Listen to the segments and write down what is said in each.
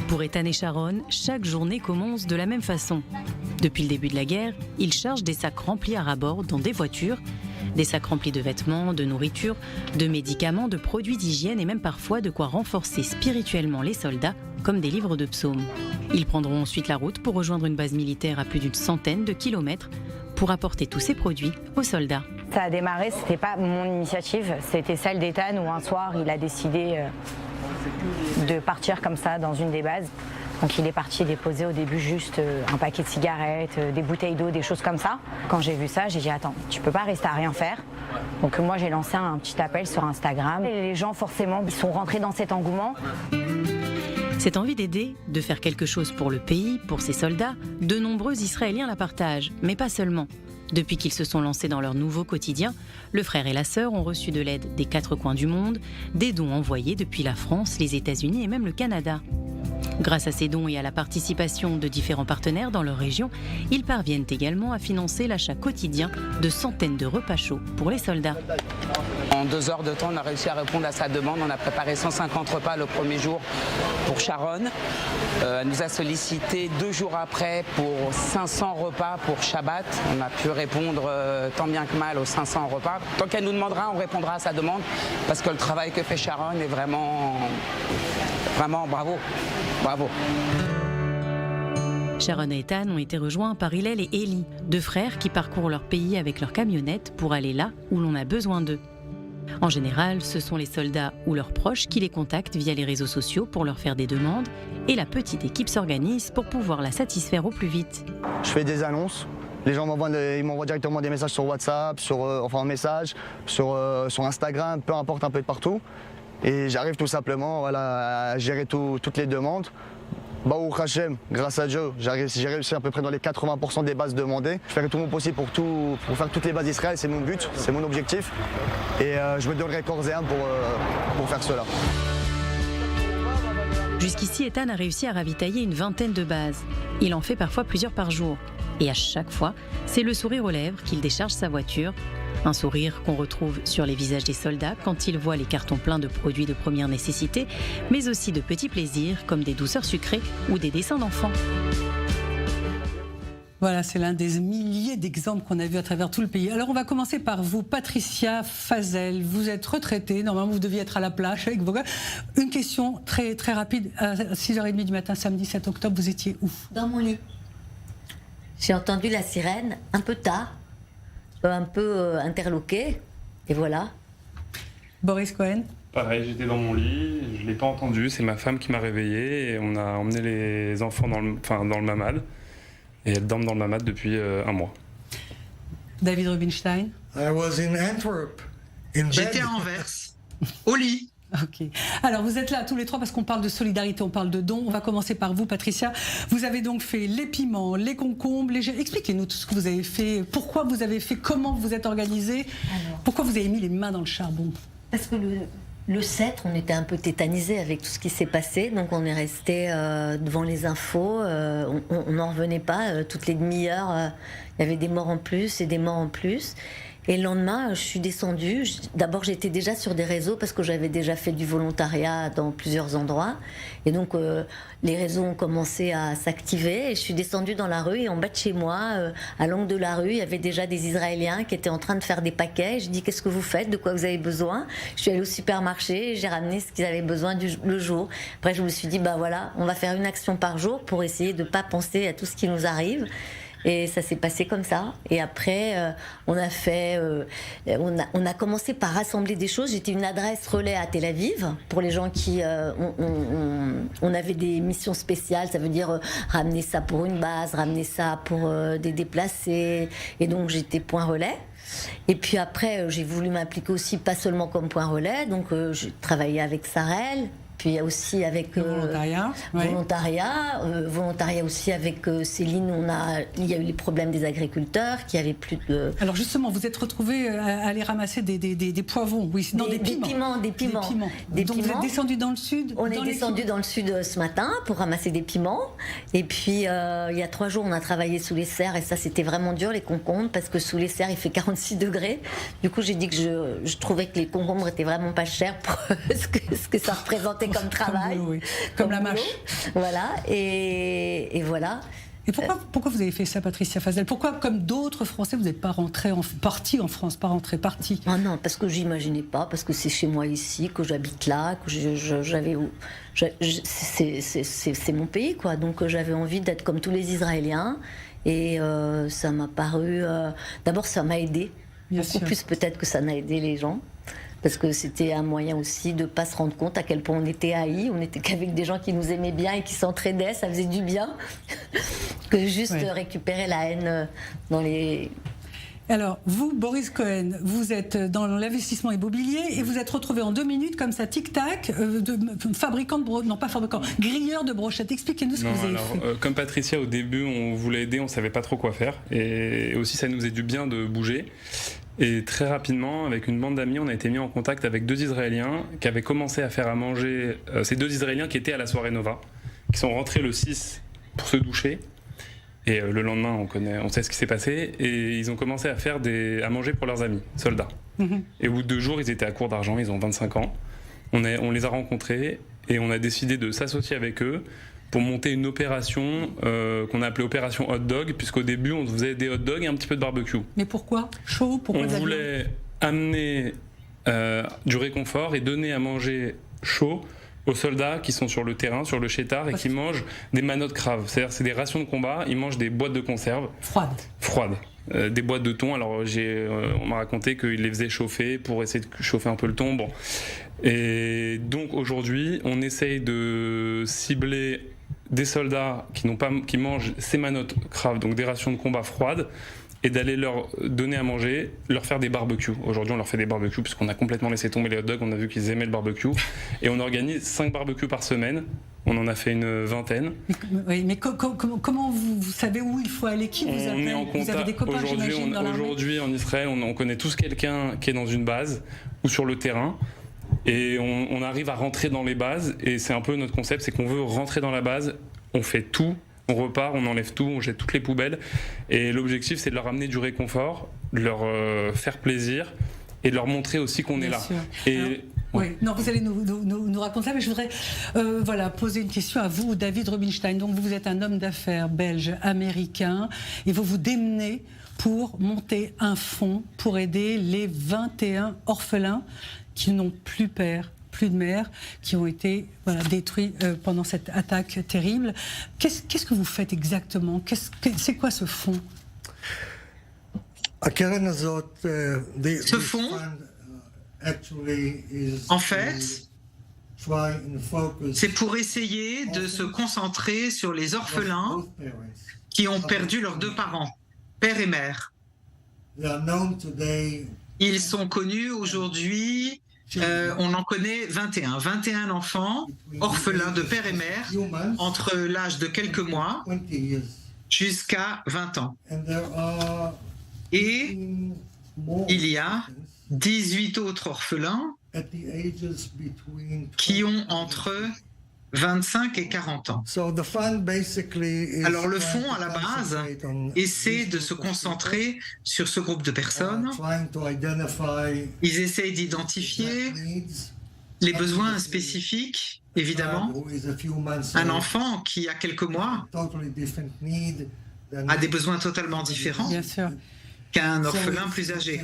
Pour Ethan et Sharon, chaque journée commence de la même façon. Depuis le début de la guerre, ils chargent des sacs remplis à ras-bord dans des voitures, des sacs remplis de vêtements, de nourriture, de médicaments, de produits d'hygiène et même parfois de quoi renforcer spirituellement les soldats, comme des livres de psaumes. Ils prendront ensuite la route pour rejoindre une base militaire à plus d'une centaine de kilomètres pour apporter tous ces produits aux soldats. Ça a démarré, c'était pas mon initiative, c'était celle d'Ethan où un soir il a décidé de partir comme ça dans une des bases. Donc il est parti déposer au début juste un paquet de cigarettes, des bouteilles d'eau, des choses comme ça. Quand j'ai vu ça, j'ai dit attends, tu peux pas rester à rien faire. Donc moi j'ai lancé un petit appel sur Instagram. Et les gens forcément ils sont rentrés dans cet engouement. Cette envie d'aider, de faire quelque chose pour le pays, pour ses soldats, de nombreux Israéliens la partagent, mais pas seulement. Depuis qu'ils se sont lancés dans leur nouveau quotidien, le frère et la sœur ont reçu de l'aide des 4 coins du monde, des dons envoyés depuis la France, les États-Unis et même le Canada. Grâce à ces dons et à la participation de différents partenaires dans leur région, ils parviennent également à financer l'achat quotidien de centaines de repas chauds pour les soldats. En 2 heures de temps, on a réussi à répondre à sa demande. On a préparé 150 repas le premier jour pour Sharon. Elle nous a sollicité 2 jours après pour 500 repas pour Shabbat. On a pu répondre tant bien que mal aux 500 repas. Tant qu'elle nous demandera, on répondra à sa demande parce que le travail que fait Sharon est vraiment bravo. Bravo. Sharon et Ethan ont été rejoints par Hillel et Eli, 2 frères qui parcourent leur pays avec leur camionnette pour aller là où l'on a besoin d'eux. En général, ce sont les soldats ou leurs proches qui les contactent via les réseaux sociaux pour leur faire des demandes et la petite équipe s'organise pour pouvoir la satisfaire au plus vite. Je fais des annonces. Les gens m'envoient directement des messages sur WhatsApp, en message, sur Instagram, peu importe, un peu de partout. Et j'arrive tout simplement à gérer toutes les demandes. Baruch Hashem, grâce à Dieu, j'ai réussi à peu près dans les 80% des bases demandées. Je ferai tout mon possible pour faire toutes les bases d'Israël, c'est mon but, c'est mon objectif. Et je me donnerai corps et âme pour faire cela. Jusqu'ici, Ethan a réussi à ravitailler une vingtaine de bases. Il en fait parfois plusieurs par jour. Et à chaque fois, c'est le sourire aux lèvres qu'il décharge sa voiture. Un sourire qu'on retrouve sur les visages des soldats quand ils voient les cartons pleins de produits de première nécessité, mais aussi de petits plaisirs comme des douceurs sucrées ou des dessins d'enfants. Voilà, c'est l'un des milliers d'exemples qu'on a vus à travers tout le pays. Alors on va commencer par vous, Patricia Fazel. Vous êtes retraitée, normalement vous deviez être à la plage avec vos gars. Une question très, très rapide. À 6h30 du matin, samedi 7 octobre, vous étiez où? Dans mon lit. J'ai entendu la sirène un peu tard, un peu interloqué, et voilà. Boris Cohen? Pareil, j'étais dans mon lit, je ne l'ai pas entendu, c'est ma femme qui m'a réveillé et on a emmené les enfants dans le mamad. Et elles dorment dans le mamad depuis 1 mois. David Rubinstein? J'étais à Anvers, au lit. Ok. Alors vous êtes là tous les 3 parce qu'on parle de solidarité, on parle de dons. On va commencer par vous, Patricia. Vous avez donc fait les piments, les concombres, expliquez-nous tout ce que vous avez fait, pourquoi vous avez fait, comment vous êtes organisé, pourquoi vous avez mis les mains dans le charbon. Parce que le 7, on était un peu tétanisés avec tout ce qui s'est passé, donc on est resté devant les infos, on n'en revenait pas, toutes les demi-heures, il y avait des morts en plus et des morts en plus. Et le lendemain, je suis descendue. D'abord, j'étais déjà sur des réseaux parce que j'avais déjà fait du volontariat dans plusieurs endroits. Et donc, les réseaux ont commencé à s'activer. Et je suis descendue dans la rue. Et en bas de chez moi, à l'angle de la rue, il y avait déjà des Israéliens qui étaient en train de faire des paquets. Je dis, qu'est-ce que vous faites? De quoi vous avez besoin? Je suis allée au supermarché et j'ai ramené ce qu'ils avaient besoin le jour. Après, je me suis dit, voilà, on va faire une action par jour pour essayer de ne pas penser à tout ce qui nous arrive. Et ça s'est passé comme ça. Et après, on a commencé par rassembler des choses. J'étais une adresse relais à Tel Aviv pour les gens qui... on avait des missions spéciales, ça veut dire ramener ça pour une base, ramener ça pour des déplacés. Et donc j'étais point relais. Et puis après, j'ai voulu m'impliquer aussi, pas seulement comme point relais. Donc j'ai travaillé avec Sarel. Puis il y a aussi avec volontariat aussi avec Céline, il y a eu les problèmes des agriculteurs qui avaient plus de... Alors justement, vous êtes retrouvés à aller ramasser des poivrons, oui, non, des piments. Donc vous êtes descendu dans le sud? On est descendu dans le sud ce matin pour ramasser des piments. Et puis il y a 3 jours, on a travaillé sous les serres et ça c'était vraiment dur, les concombres, parce que sous les serres il fait 46 degrés. Du coup j'ai dit que je trouvais que les concombres étaient vraiment pas chers pour ce que ça représentait comme travail. boulot, oui. Comme la boulot. mâche. Voilà, et voilà. Et pourquoi vous avez fait ça, Patricia Fazel? Pourquoi, comme d'autres Français, vous n'êtes pas parti en France, pas parti? Oh non, parce que j'imaginais pas, parce que c'est chez moi ici, que j'habite là, que c'est mon pays, quoi. Donc j'avais envie d'être comme tous les Israéliens, et ça m'a paru. D'abord, ça m'a aidé, beaucoup plus peut-être que ça n'a aidé les gens. Parce que c'était un moyen aussi de ne pas se rendre compte à quel point on était haïs, on n'était qu'avec des gens qui nous aimaient bien et qui s'entraidaient, ça faisait du bien, que juste récupérer la haine dans les... Alors, vous, Boris Cohen, vous êtes dans l'investissement immobilier et vous êtes retrouvé en 2 minutes, comme ça, tic-tac, grilleur de brochettes. Expliquez-nous ce que vous avez fait. Comme Patricia, au début, on voulait aider, on ne savait pas trop quoi faire. Et aussi, ça nous faisait du bien de bouger. Et très rapidement, avec une bande d'amis, on a été mis en contact avec 2 Israéliens qui avaient commencé à faire à manger. Ces 2 Israéliens qui étaient à la soirée Nova, qui sont rentrés le 6 pour se doucher. Et le lendemain, on sait ce qui s'est passé. Et ils ont commencé à faire à manger pour leurs amis, soldats. Et au bout de 2 jours, ils étaient à court d'argent, ils ont 25 ans. On les a rencontrés et on a décidé de s'associer avec eux pour monter une opération qu'on a appelée Opération Hot Dog, puisqu'au début, on faisait des hot dogs et un petit peu de barbecue. Mais pourquoi? Chaud? Pourquoi? On voulait amener du réconfort et donner à manger chaud aux soldats qui sont sur le terrain, sur le chétard, et qui mangent des manottes craves. C'est-à-dire, c'est des rations de combat, ils mangent des boîtes de conserve. Froides. Des boîtes de thon. Alors, on m'a raconté qu'ils les faisaient chauffer pour essayer de chauffer un peu le thon. Bon. Et donc, aujourd'hui, on essaye de cibler des soldats qui mangent ces manottes craves, donc des rations de combat froides, et d'aller leur donner à manger, leur faire des barbecues. Aujourd'hui, on leur fait des barbecues puisqu'on a complètement laissé tomber les hot dogs, on a vu qu'ils aimaient le barbecue. Et on organise 5 barbecues par semaine. On en a fait une 20aine. Oui, mais comment vous savez où il faut aller? Qui vous appelle? Vous avez des copains, j'imagine, dans l'armée? Aujourd'hui, en Israël, on connaît tous quelqu'un qui est dans une base ou sur le terrain. Et on arrive à rentrer dans les bases. Et c'est un peu notre concept, c'est qu'on veut rentrer dans la base, on fait tout. On repart, on enlève tout, on jette toutes les poubelles. Et l'objectif, c'est de leur amener du réconfort, de leur faire plaisir et de leur montrer aussi qu'on est là. Et oui, non, vous allez nous raconter ça, mais je voudrais poser une question à vous, David Rubinstein. Donc, vous êtes un homme d'affaires belge, américain, et vous vous démenez pour monter un fonds pour aider les 21 orphelins qui n'ont plus père, plus de mère, qui ont été détruits pendant cette attaque terrible. Qu'est-ce que vous faites exactement? C'est quoi ce fonds? Ce fonds, en fait, c'est pour essayer de se concentrer sur les orphelins qui ont perdu leurs 2 parents, père et mère. Ils sont connus aujourd'hui. On en connaît 21 enfants orphelins de père et mère entre l'âge de quelques mois jusqu'à 20 ans. Et il y a 18 autres orphelins qui ont entre 25 et 40 ans. Alors le fonds, à la base, essaie de se concentrer sur ce groupe de personnes. Ils essayent d'identifier les besoins spécifiques, évidemment. Un enfant qui a quelques mois a des besoins totalement différents qu'un orphelin plus âgé.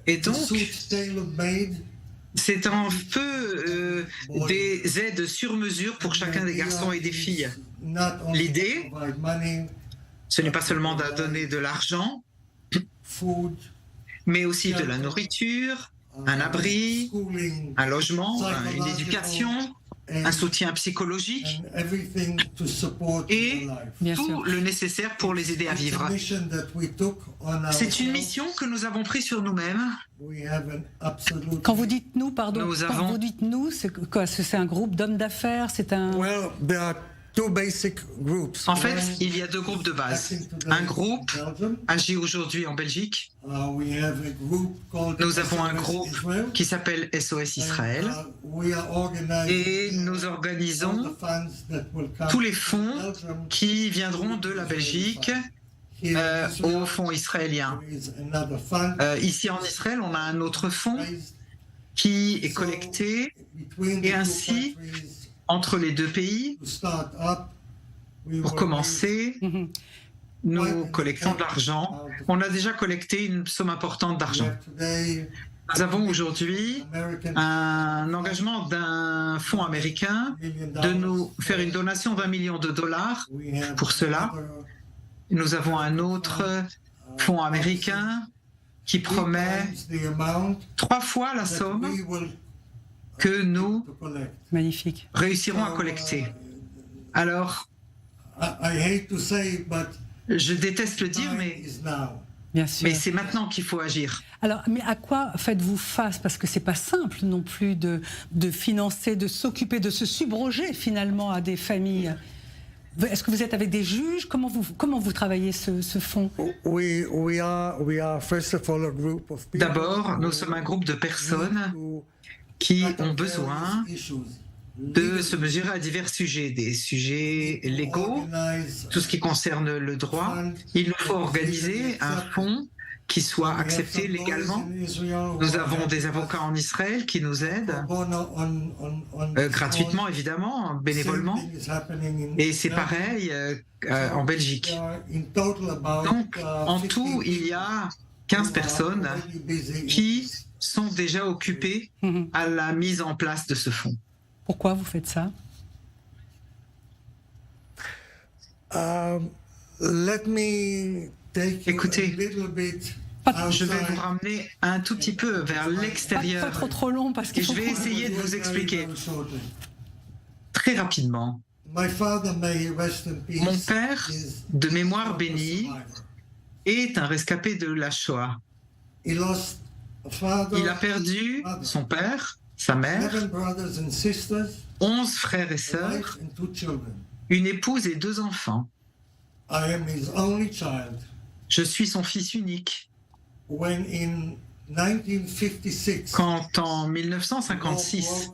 Et donc, c'est un peu des aides sur mesure pour chacun des garçons et des filles. L'idée, ce n'est pas seulement de donner de l'argent, mais aussi de la nourriture, un abri, un logement, une éducation, un soutien psychologique et tout le nécessaire pour les aider à vivre. C'est une mission que nous avons prise sur nous-mêmes. Quand vous dites nous, pardon, quand vous dites nous, c'est quoi? C'est un groupe d'hommes d'affaires? C'est un... En fait, il y a 2 groupes de base. Un groupe agit aujourd'hui en Belgique. Nous avons un groupe qui s'appelle SOS Israël. Et nous organisons tous les fonds qui viendront de la Belgique au fonds israélien. Ici en Israël, on a un autre fonds qui est collecté et ainsi, entre les deux pays, pour commencer, nous collectons de l'argent. On a déjà collecté une somme importante d'argent. Nous avons aujourd'hui un engagement d'un fonds américain de nous faire une donation d'$1 million pour cela. Nous avons un autre fonds américain qui promet 3 fois la somme que nous réussirons à collecter. Alors, je déteste le dire, mais c'est maintenant qu'il faut agir. Alors, mais à quoi faites-vous face? Parce que c'est pas simple non plus de financer, de s'occuper, de se subroger finalement à des familles. Est-ce que vous êtes avec des juges? Comment vous travaillez ce fonds? D'abord, nous sommes un groupe de personnes qui ont besoin de se mesurer à divers sujets, des sujets légaux, tout ce qui concerne le droit. Il nous faut organiser un fonds qui soit accepté légalement. Nous avons des avocats en Israël qui nous aident, gratuitement évidemment, bénévolement, et c'est pareil en Belgique. Donc, en tout, il y a 15 personnes qui sont déjà occupées à la mise en place de ce fonds. Pourquoi vous faites ça? Écoutez, je vais vous ramener un tout petit peu vers l'extérieur. Pas trop long parce que je vais essayer de vous expliquer très rapidement. Mon père, de mémoire bénie, est un rescapé de la Shoah. Il a perdu son père, sa mère, 11 frères et sœurs, une épouse et 2 enfants. Je suis son fils unique. Quand en 1956,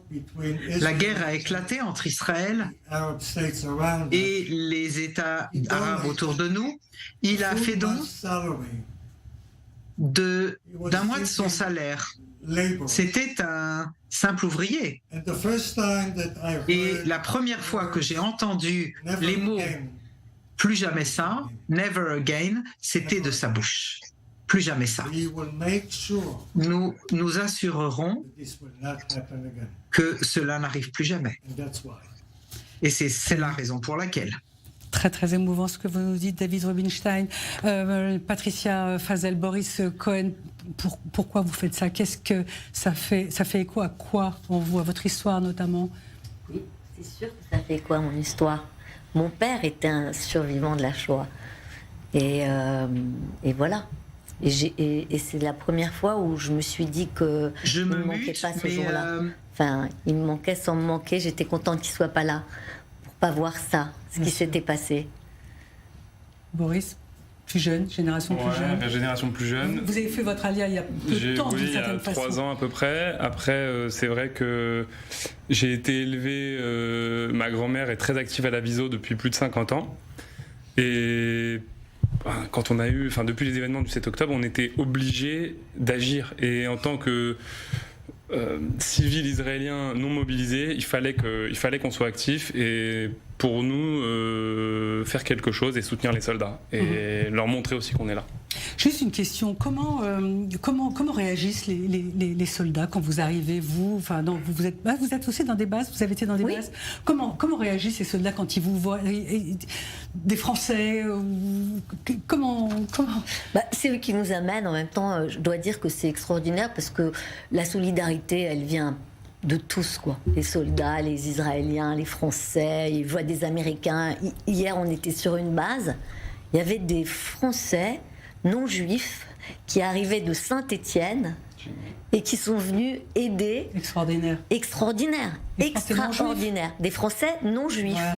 la guerre a éclaté entre Israël et les États arabes autour de nous, il a fait don d'un mois de son salaire. C'était un simple ouvrier. Et la première fois que j'ai entendu les mots « plus jamais ça »,« never again », c'était de sa bouche. Plus jamais ça. Nous assurerons que cela n'arrive plus jamais. Et c'est la raison pour laquelle. Très très émouvant ce que vous nous dites, David Rubinstein. Patricia Fazel, Boris Cohen, pourquoi vous faites ça? Qu'est-ce que ça fait écho à quoi en vous, à votre histoire notamment? Oui, c'est sûr que ça fait écho à mon histoire. Mon père était un survivant de la Shoah. Et voilà. Et c'est la première fois où je me suis dit que je ne me manquais pas ce jour-là. Enfin, il me manquait sans me manquer. J'étais contente qu'il ne soit pas là pour pas voir ça, ce qui s'était passé. Boris, plus jeune, génération plus jeune. La génération plus jeune. Vous avez fait votre alia il y a peu de temps, d'une certaine façon. Il y a 3 ans à peu près. Après, c'est vrai que j'ai été élevé. Ma grand-mère est très active à la Viso depuis plus de 50 ans. Et quand on a eu, depuis les événements du 7 octobre, on était obligé d'agir. Et en tant que civil israélien non mobilisé, il fallait qu'on soit actif et pour nous faire quelque chose et soutenir les soldats et leur montrer aussi qu'on est là. Juste une question, comment réagissent les soldats quand vous arrivez, vous êtes aussi dans des bases, vous avez été dans des bases. Comment réagissent ces soldats quand ils vous voient, des Français, comment c'est eux qui nous amènent. En même temps, je dois dire que c'est extraordinaire parce que la solidarité, elle vient de tous, quoi. Les soldats, les Israéliens, les Français, ils voient des Américains. Hier, on était sur une base, il y avait des Français non-juifs qui arrivaient de Saint-Étienne et qui sont venus aider. Extraordinaire. Des Français non-juifs.